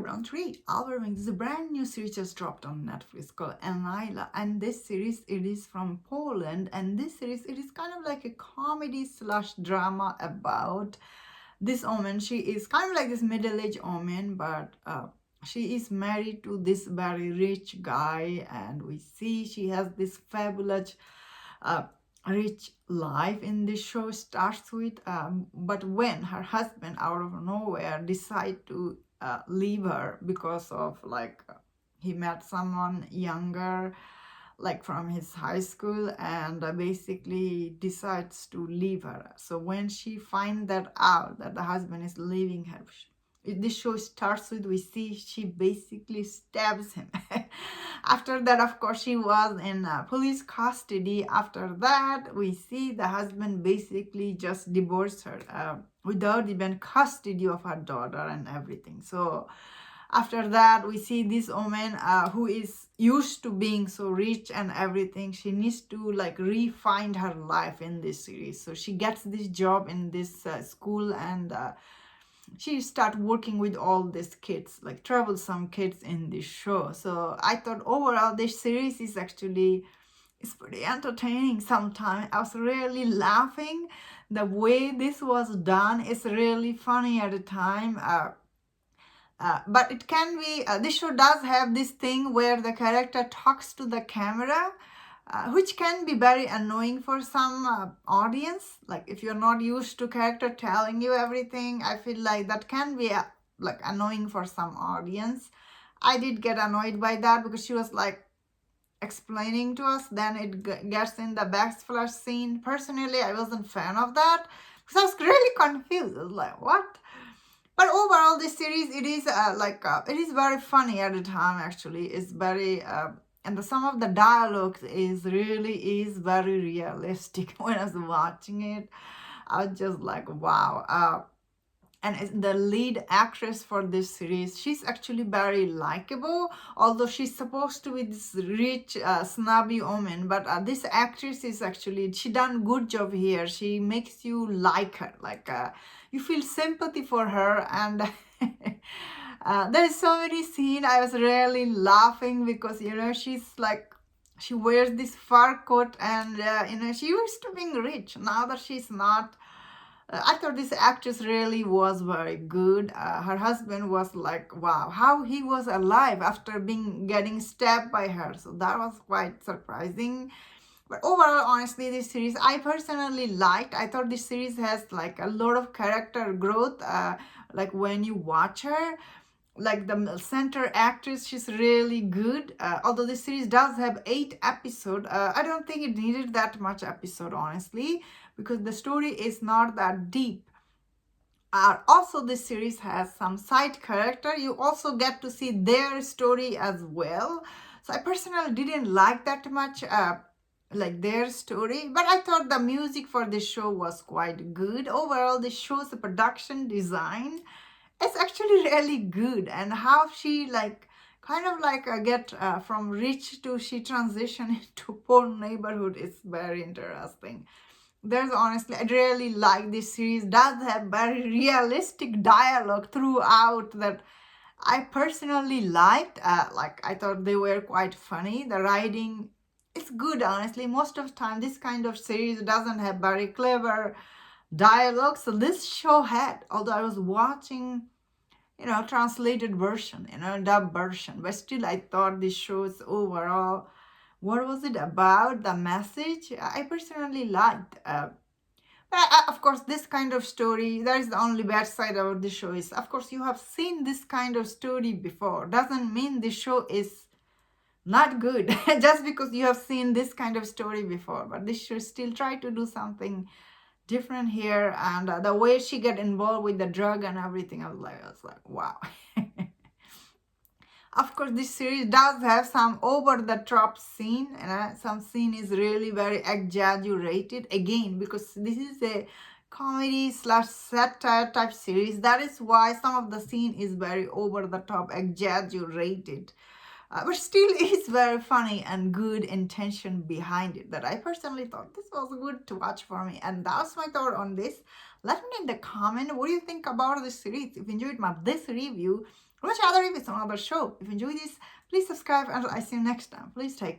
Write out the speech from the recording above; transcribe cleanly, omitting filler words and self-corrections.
round three. Albert, this is a brand new series just dropped on Netflix called Aniela, and this series it is from Poland, and this series it is kind of like a comedy slash drama about this woman. She is kind of like this middle-aged woman, but she is married to this very rich guy, and we see she has this fabulous uh, rich life in this show starts with, but when her husband out of nowhere decide to leave her because of like he met someone younger like from his high school, and basically decides to leave her. So when she finds that out that the husband is leaving her, this show starts with, we see she basically stabs him. After that, of course, she was in police custody. After that, we see the husband basically just divorced her without even custody of her daughter and everything. So after that, we see this woman who is used to being so rich and everything. She needs to like re-find her life in this series. So she gets this job in this school, and she start working with all these kids, like troublesome kids in this show. So I thought overall this series is actually, it's pretty entertaining sometimes. I was really laughing. The way this was done is really funny at the time. But it can be, this show does have this thing where the character talks to the camera, which can be very annoying for some audience. Like if you're not used to character telling you everything, I feel like that can be like annoying for some audience. I did get annoyed by that because she was like explaining to us, then it gets in the backsplash scene. Personally, I wasn't a fan of that because I was really confused. I was like, what? But overall, this series, it is it is very funny at the time. Actually, it's very and some of the dialogue is really is very realistic. When I was watching it, I was just like, wow. And the lead actress for this series, she's actually very likable, although she's supposed to be this rich snobby woman. But this actress is actually, she done good job here. She makes you like her, like you feel sympathy for her. And there is so many scenes I was really laughing because she's like, she wears this fur coat, and she used to being rich. Now that she's not, I thought this actress really was very good. Her husband was like, wow, how he was alive after getting stabbed by her. So that was quite surprising. But overall, honestly, this series I personally liked. I thought this series has like a lot of character growth. Like when you watch her, like the center actress, she's really good. Although this series does have 8 episodes, I don't think it needed that much episode, honestly, because the story is not that deep. Also, this series has some side character. You also get to see their story as well. So I personally didn't like that much like their story, but I thought the music for this show was quite good. Overall, this show's production design, it's actually really good, and how she like kind of like get from rich to she transition into poor neighborhood is very interesting. There's honestly, I really like this series. Does have very realistic dialogue throughout that I personally liked. Like I thought they were quite funny. The writing, it's good, honestly. Most of the time this kind of series doesn't have very clever dialogue, so this show had, although I was watching translated version, dub version, but still I thought this show's overall, what was it about, the message, I personally liked. But of course, this kind of story, that is the only bad side about the show is, of course, you have seen this kind of story before. Doesn't mean the show is not good just because you have seen this kind of story before. But this show still try to do something different here, and the way she get involved with the drug and everything, I was like, wow. Of course, this series does have some over the top scene, and some scene is really very exaggerated again because this is a comedy slash satire type series. That is why some of the scene is very over the top, exaggerated. But still is very funny and good intention behind it, that I personally thought this was good to watch for me. And that's my thought on this. Let me know in the comment what do you think about this series. If you enjoyed this review, watch other reviews on other show. If you enjoy this, please subscribe and I see you next time. Please take care.